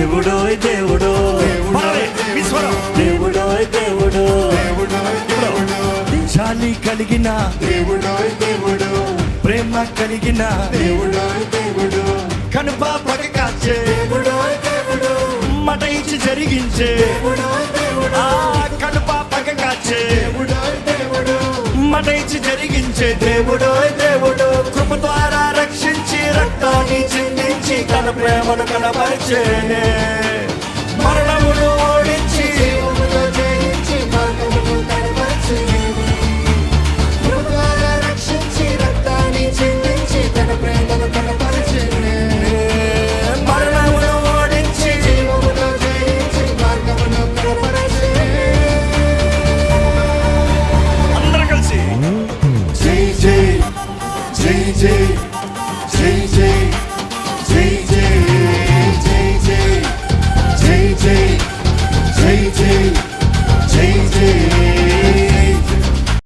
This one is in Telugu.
దేవుడోయ్ దేవుడో దేవుడోయ్ దేవుడు జాలి కలిగిన దేవుడోయ్ దేవుడు ప్రేమ కలిగిన దేవుడోయ్ దేవుడు కనుపాపక కాచే దేవుడోయ్ దేవుడు మట ఇచ్చి జరిగించే దేవుడోయ్ దేవుడు కనుపాపక కాచే దేవుడోయ్ దేవుడు మట ఇచ్చి జరిగించే దేవుడోయ్ దేవుడు కృప ద్వారా రక్షించి రక్తాన్ని చిందించి తన ప్రేమను కనపరిచేనే మరణమును ఓడించి జీవమును జయించి మార్గమును కనపరిచి కృప ద్వారా రక్షించి రక్తాన్ని చిందించి తన ప్రేమను కనపరిచి మరణమును ఓడించి జీవమును జయించి మార్గమును కనపరిచి అందరూ కలిసి జై జై జై జై జై జై జై జై జై జై జై జై జై జై జై